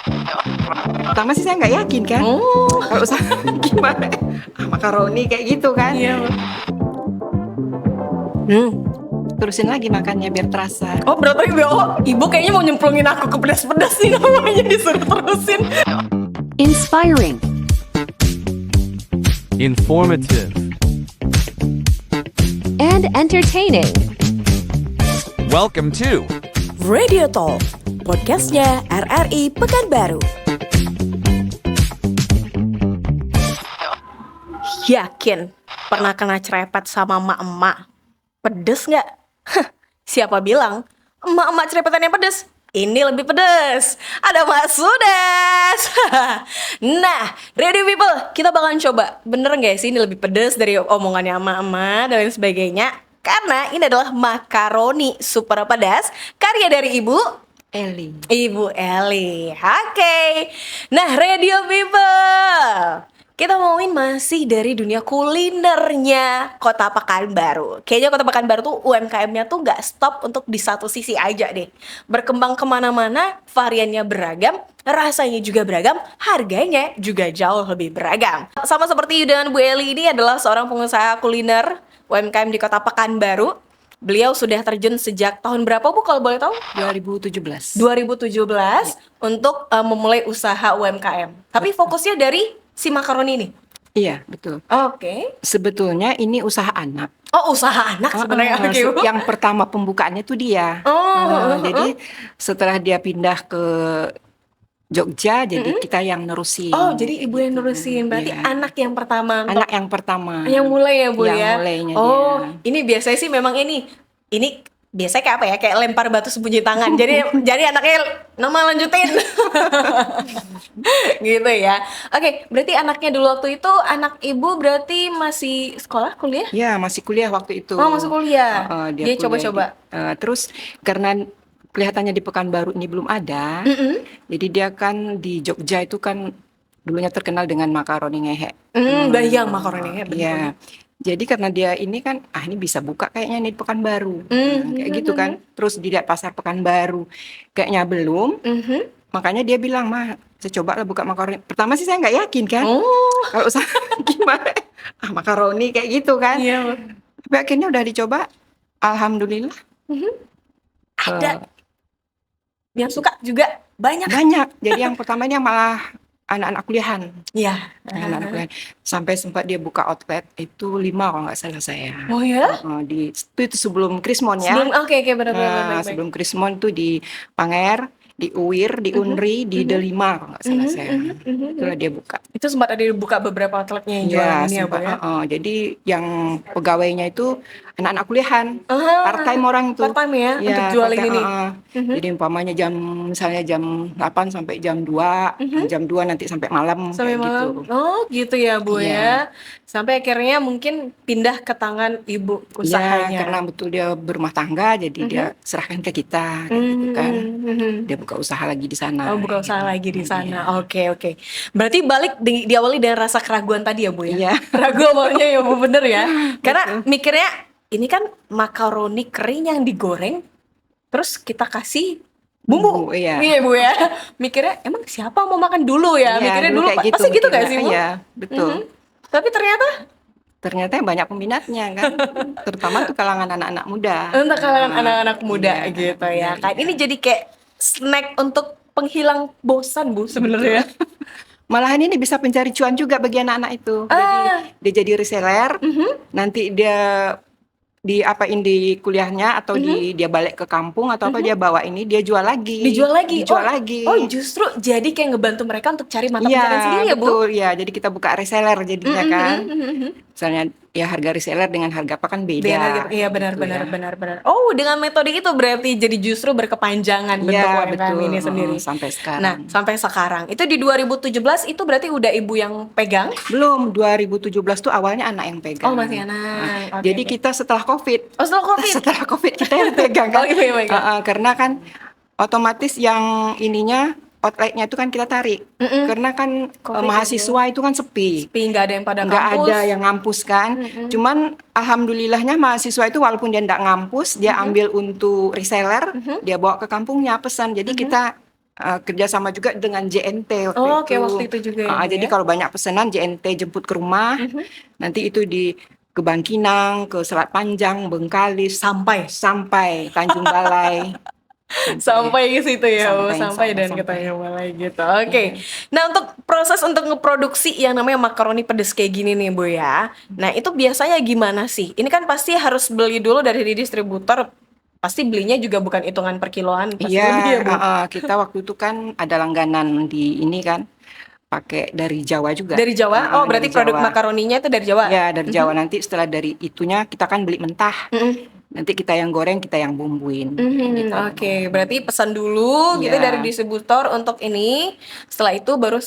Pertama sih saya nggak yakin kan. Kalau usaha gimana? Makaroni kayak gitu kan. Iya. Terusin lagi makannya biar terasa. Oh berarti ibu kayaknya mau nyemplungin aku ke pedas-pedas nih namanya disuruh terusin. Inspiring. Informative. And entertaining. Welcome to Radio Talk, podcastnya RRI Pekanbaru. Yakin pernah kena cerepet sama emak-emak? Pedes nggak? Siapa bilang emak-emak cerepetan yang pedes? Ini lebih pedes. Ada Mak Sudes. Nah, ready people, kita bakalan coba. Bener nggak sih ini lebih pedes dari omongannya emak-emak dan lain sebagainya? Karena ini adalah makaroni super pedas karya dari Ibu Eli. Oke. Nah, radio people, kita ngomongin masih dari dunia kulinernya Kota Pekanbaru. Kayaknya Kota Pekanbaru tuh UMKM-nya tuh gak stop untuk di satu sisi aja deh. Berkembang kemana-mana, variannya beragam, rasanya juga beragam, harganya juga jauh lebih beragam. Sama seperti dengan Bu Eli ini adalah seorang pengusaha kuliner UMKM di Kota Pekanbaru. Beliau sudah terjun sejak tahun berapa Bu kalau boleh tahu? 2017. 2017 untuk memulai usaha UMKM. Tapi fokusnya dari si makaroni ini. Iya, betul. Oke. Sebetulnya ini usaha anak. Oh, usaha anak sebenarnya. Oke, Bu. Yang pertama pembukaannya tuh dia. Jadi setelah dia pindah ke Jogja, jadi kita yang nerusin. Oh, jadi ibu yang nerusin. Berarti Iya. anak yang pertama. Anak yang pertama. Yang mulai ya, Bu Yang ya. mulainya Oh, dia. ini biasanya sih memang ini biasanya kayak apa ya? Kayak lempar batu sembunyi tangan. Jadi anaknya nama lanjutin. Gitu ya. Oke, berarti anaknya dulu waktu itu anak ibu berarti masih sekolah, kuliah? Ya, masih kuliah waktu itu. Oh, masuk kuliah. Dia Dia kuliah coba-coba. Terus karena kelihatannya di Pekanbaru ini belum ada, jadi dia kan di Jogja itu kan dulunya terkenal dengan makaroni ngehe. Bayang makaroninya bener. Iya. Jadi karena dia ini kan, ini bisa buka kayaknya nih di Pekanbaru. Kayak gitu kan. Terus dilihat pasar Pekanbaru, kayaknya belum. Makanya dia bilang, "Mah, saya coba lah buka makaroni." Pertama sih saya nggak yakin kan. Kalau usaha gimana? Makaroni kayak gitu kan. Iya. Tapi akhirnya udah dicoba. Alhamdulillah. Ada yang suka juga banyak. Banyak. Jadi yang pertama ini malah anak-anak kuliahan. Iya. Anak-anak kuliahan. Sampai sempat dia buka outlet itu 5 kalau nggak salah saya. Oh ya? Itu sebelum Krismon ya. Oke, benar. Baik. Sebelum Krismon tuh di Panger, di Uwir, di Unri, di Delima kalau nggak salah saya. Itulah dia buka. Itu sempat ada dibuka beberapa outletnya yang Ya, jualan ini ya, Bu sempat. ya? Jadi yang pegawainya itu anak-anak kuliahan, part-time orang itu. Part-time ya, Ya, untuk jualin part-time, ini. Jadi umpamanya misalnya jam 8 sampai jam 2, jam 2 nanti sampai malam Sampai kayak malam. gitu. Oh, gitu ya, Bu Iya. ya. Sampai akhirnya mungkin pindah ke tangan ibu Ya, usahanya. karena betul dia berumah tangga, jadi dia serahkan ke kita, kayak gitu kan. Dia buka usaha lagi di sana. Oh, buka usaha gitu. lagi di sana. Iya. Oke. Berarti balik diawali dengan rasa keraguan tadi ya, Bu ya? Iya. Ragu awalnya ya, Bu, bener ya? Karena mikirnya, ini kan makaroni kering yang digoreng, terus kita kasih bumbu. Iya. Bu ya? Mikirnya, emang siapa mau makan dulu ya? Iya, Mikirnya dulu, kayak pasti gitu gak mikirnya. sih, Bu? Iya, betul. Tapi Ternyata banyak peminatnya kan, terutama tuh kalangan anak-anak muda. untuk kalangan anak-anak muda Iya, gitu ya iya, kan. iya. Ini jadi kayak snack untuk penghilang bosan, Bu, sebenarnya. Malahan ini bisa pencari cuan juga bagi anak-anak itu. Jadi dia jadi reseller, nanti dia diapain di kuliahnya atau dia balik ke kampung atau apa dia bawa ini dia jual lagi. Dijual lagi. Dijual lagi. Oh, justru jadi kayak ngebantu mereka untuk cari mata Iya, pencarian sendiri ya, Bu? betul ya. Jadi kita buka reseller jadinya kan. Misalnya ya harga reseller dengan harga apa kan beda. Iya, benar. gitu ya. Oh, dengan metode itu berarti jadi justru berkepanjangan bentuk Iya, UMKM betul. ini sendiri. Sampai sekarang. Nah, sampai sekarang. Itu di 2017 itu berarti udah ibu yang pegang? Belum, 2017 tuh awalnya anak yang pegang. Oh, masih anak. Oke, Jadi oke. kita setelah COVID. Oh, setelah COVID? Setelah COVID kita yang pegang kan. Oh, iya, yang pegang. Karena kan otomatis yang ininya outletnya itu kan kita tarik. Karena kan COVID mahasiswa itu kan sepi. Tapi nggak ada yang pada Nggak kampus. ada yang ngampus kan. Cuman alhamdulillahnya mahasiswa itu walaupun dia nggak ngampus, dia ambil untuk reseller, dia bawa ke kampungnya pesan. Jadi kita kerjasama juga dengan JNT waktu Oh, oke, itu. waktu itu juga ya, Bu, Jadi ya? kalau banyak pesanan JNT jemput ke rumah, nanti itu ke Bangkinang, ke Selat Panjang, Bengkalis, Sampai sampai Tanjung Balai, sampai ke situ ya, Bu. sampai insya Sampai Allah, dan sampai. kita mulai gitu. Oke. Nah, untuk proses untuk ngeproduksi yang namanya makaroni pedes kayak gini nih, Bu ya. Nah, itu biasanya gimana sih? Ini kan pasti harus beli dulu dari distributor. Pasti belinya juga bukan hitungan per kiloan, pasti Iya, lebih ya, Bu. kita waktu itu kan ada langganan di ini kan, pakai dari Jawa juga. Dari Jawa? Oh, berarti dari produk Jawa. makaroninya itu dari Jawa? Ya, dari Jawa. Nanti setelah dari itunya kita kan beli mentah. Mm-mm. Nanti kita yang goreng, kita yang bumbuin. Gitu. Oke, berarti pesan dulu gitu Iya. dari distributor untuk ini. Setelah itu baru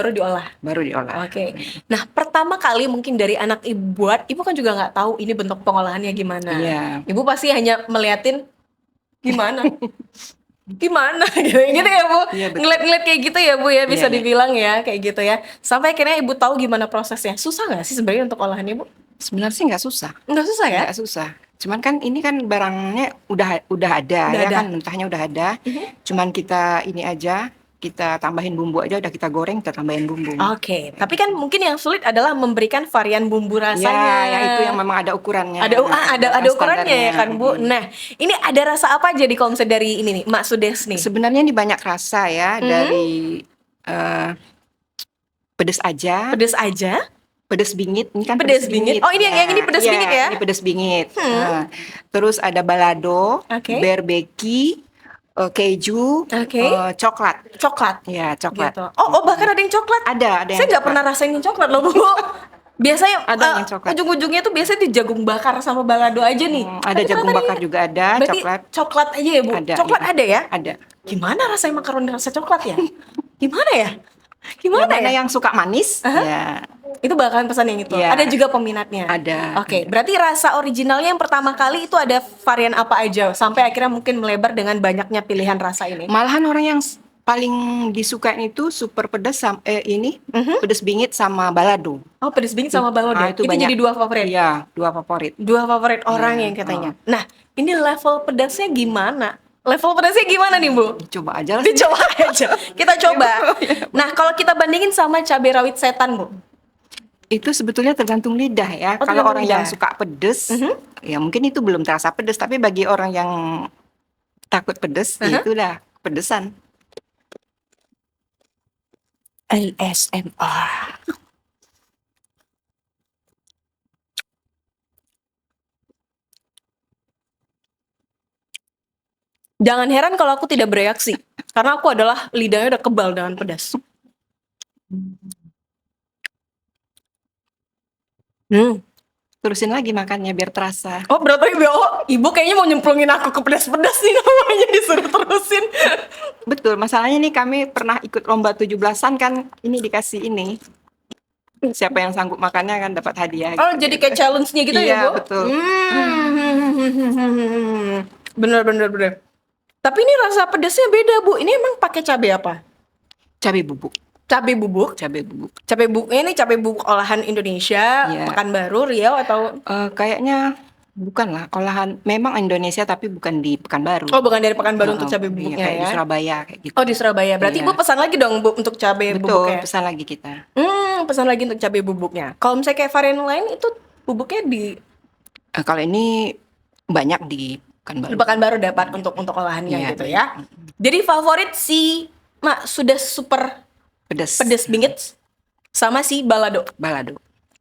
diolah. Baru diolah. Oke. Nah, pertama kali mungkin dari anak ibu buat, ibu kan juga nggak tahu ini bentuk pengolahannya gimana. Iya. Ibu pasti hanya meliatin gimana, gimana gitu ya, Bu. Iya, betul. Ngeliat-ngeliat kayak gitu ya, Bu ya, bisa Iya, iya. dibilang ya kayak gitu ya. Sampai akhirnya ibu tahu gimana prosesnya. Susah nggak sih sebenarnya untuk olahannya, Bu? Sebenarnya sih nggak susah. Nggak susah ya? Nggak susah. Cuman kan ini kan barangnya udah ada Udah ya ada. kan, mentahnya udah ada. Cuman kita ini aja, kita tambahin bumbu aja, udah kita goreng, kita tambahin bumbu. Oke, tapi kan mungkin yang sulit adalah memberikan varian bumbu rasanya. Ya, yang itu yang memang ada ukurannya. Ada ukurannya ya standarnya. kan, Bu. Nah, ini ada rasa apa aja di kalau misalnya dari ini nih, Mak Sudes nih? Sebenarnya ini banyak rasa ya, dari pedes aja, Pedes aja? pedes bingit. Ini kan Pedes bingit. Oh, ini yang ini pedes Iya, bingit ya? Ini pedes bingit. Terus ada balado, Oke. berbeki, keju, Oke. coklat. Coklat. Ya, coklat. Gitu. Oh, bahkan ada yang coklat. Ada Saya yang nggak coklat. pernah rasain yang coklat loh, Bu. Biasanya Ada yang coklat. ujung-ujungnya tuh biasanya di jagung bakar sama balado aja nih. Ada Tapi jagung kenapa bakar ini? juga ada, Berarti coklat aja ya, Bu? ada. Coklat iya. ada ya? Ada. Gimana rasanya makaroni rasa coklat ya? Gimana ya? Yang Gimana mana ya? yang suka manis? Ya, Itu bakalan pesan yang itu. Iya. Ada juga peminatnya. ada. Oke, berarti rasa originalnya yang pertama kali itu ada varian apa aja sampai akhirnya mungkin melebar dengan banyaknya pilihan rasa ini. Malahan orang yang paling disukain itu super pedas pedas bingit sama balado. Oh, pedes bingit sama balado. Itu banyak. jadi dua favorit. Iya, dua favorit. Dua favorit orang Iya, yang katanya. Nah, ini level pedasnya gimana? Level pedasnya gimana nih, Bu? Coba aja lah. Dicoba aja. Kita coba. Nah, kalau kita bandingin sama cabai rawit setan, Bu. Itu sebetulnya tergantung lidah ya. Oh, Kalau tergantung orang lidah. yang suka pedes, ya mungkin itu belum terasa pedes. Tapi bagi orang yang takut pedes, ya itulah kepedesan. ASMR. Jangan heran kalau aku tidak bereaksi, karena aku adalah lidahnya udah kebal dengan pedas. Terusin lagi makannya biar terasa. Oh, berarti ibu kayaknya mau nyemplungin aku ke pedas-pedas nih namanya disuruh terusin. Betul, masalahnya nih kami pernah ikut lomba 17-an kan, ini dikasih ini. Siapa yang sanggup makannya kan dapat hadiah. Oh, jadi kayak challenge-nya gitu ya, Iya, Bu? betul. Bener. Tapi ini rasa pedasnya beda, Bu. Ini emang pakai cabai apa? Cabai bubuk, Cabai bubuk. cabai bubuk. Cabai bubuk ini cabai bubuk olahan Indonesia, Iya. Pekanbaru, Riau atau Kayaknya bukan lah, olahan memang Indonesia tapi bukan di Pekanbaru. oh bukan dari Pekanbaru untuk cabai Iya, bubuknya kayak di ya? Surabaya kayak gitu. Oh di Surabaya. Berarti Iya. Ibu pesan lagi dong, Bu, untuk cabai Betul, bubuknya. pesan lagi kita. Pesan lagi untuk cabai bubuknya. Kalau misalnya kayak varian lain itu bubuknya di Kalau ini banyak di Pekanbaru. Pekanbaru dapat untuk olahannya Iya, gitu baik. ya. Jadi favorit si Mak sudah super Pedes. pedes bingit sama si balado. Balado.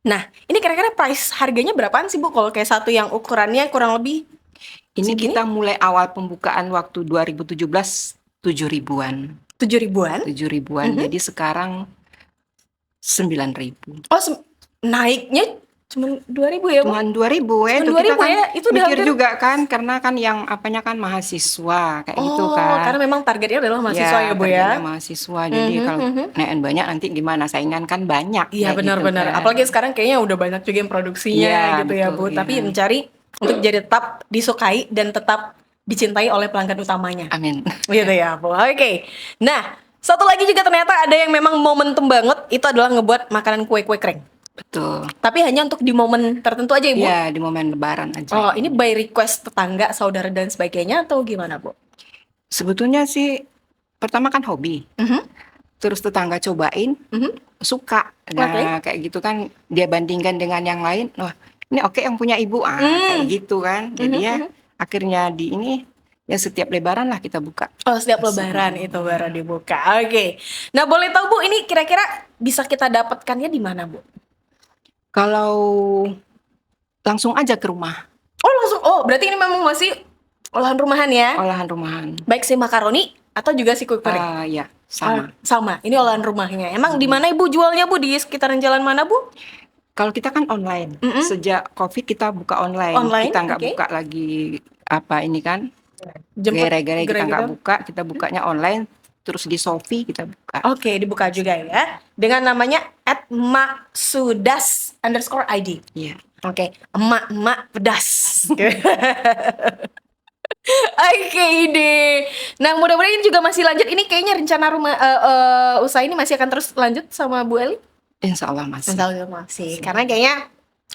Nah, ini kira-kira price harganya berapaan sih, Bu? Kalau kayak satu yang ukurannya kurang lebih Ini segini? kita mulai awal pembukaan waktu 2017 7.000-an. 7.000-an. 7.000-an. Jadi sekarang 9.000. Oh, naiknya cuma 2.000 ya, Bu? Cuman 2.000 ya. Cuman Itu 2.000 kita kan ya, itu udah mikir hampir- juga kan karena kan yang apanya kan mahasiswa kayak gitu Oh, kan. karena memang targetnya adalah mahasiswa ya, Bu ya. targetnya mahasiswa. Jadi kalau naik banyak nanti gimana saingan kan banyak. Iya, kayak benar-benar. gitu kan. Apalagi sekarang kayaknya udah banyak juga yang produksinya Iya, gitu ya, betul, Bu. iya. Tapi mencari untuk jadi tetap disukai dan tetap dicintai oleh pelanggan utamanya. Amin. Gitu ya, Bu. Oke. Nah, satu lagi juga ternyata ada yang memang momentum banget, itu adalah ngebuat makanan kue-kue kering. Betul. Tapi hanya untuk di momen tertentu aja, Ibu. Iya, di momen lebaran aja. Oh, ini by request tetangga, saudara dan sebagainya atau gimana, Bu? Sebetulnya sih pertama kan hobi. Terus tetangga cobain, suka. Nah, kayak gitu kan dia bandingkan dengan yang lain. Wah, ini oke yang punya ibu. Kayak gitu kan. Jadi ya akhirnya di ini ya setiap lebaran lah kita buka. Oh, setiap lebaran itu baru dibuka. Oke. Nah, boleh tahu Bu, ini kira-kira bisa kita dapatkannya di mana, Bu? Kalau langsung aja ke rumah, Oh, langsung. Oh, berarti ini memang masih olahan rumahan ya? olahan rumahan. Baik si makaroni atau juga si kue kering? Ya, sama. Sama. Ini olahan rumahnya. Emang di mana Ibu jualnya, Bu? Di sekitaran jalan mana, Bu? Kalau kita kan online, sejak COVID kita buka online. Online, Kita nggak oke. buka lagi apa ini kan, Jemput gerai-gerai kita gerai nggak gitu? buka, kita bukanya online. Terus di Shopee kita buka. Oke, dibuka juga ya. Dengan namanya @maksudas_id. Iya. Oke, emak-emak pedas. Oke deh. Nah, mudah-mudahan ini juga masih lanjut. Ini kayaknya rencana rumah usaha ini masih akan terus lanjut sama Bu Eli. Insya Allah masih. Insya Allah masih. Karena kayaknya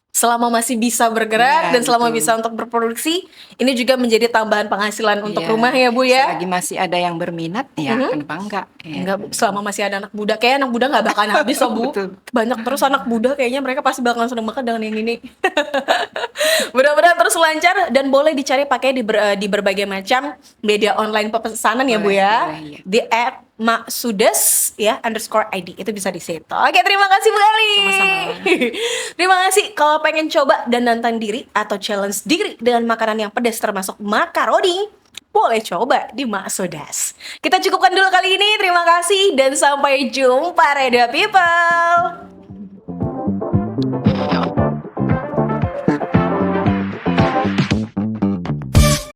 selama masih bisa bergerak Iya, dan selama betul. bisa untuk berproduksi, ini juga menjadi tambahan penghasilan untuk Iya. rumah ya Bu ya. Selagi masih ada yang berminat, ya kenapa enggak? Ya. Enggak, Bu. Selama masih ada anak muda, kayak anak muda nggak bakalan habis loh Bu. Betul. Banyak terus anak muda, kayaknya mereka pasti bakalan seneng banget dengan yang ini. Mudah-mudahan terus lancar dan boleh dicari pakai di berbagai macam media online pemesanan ya Bu ya. Boleh, iya. Di @maksudas ya _id itu bisa di situ. Oke, terima kasih Bu Eli. Sama-sama. Terima kasih. Kalau pengen coba dan nantang diri atau challenge diri dengan makanan yang pedas termasuk makaroni, boleh coba di Maksudas. Kita cukupkan dulu kali ini. Terima kasih dan sampai jumpa Radio People.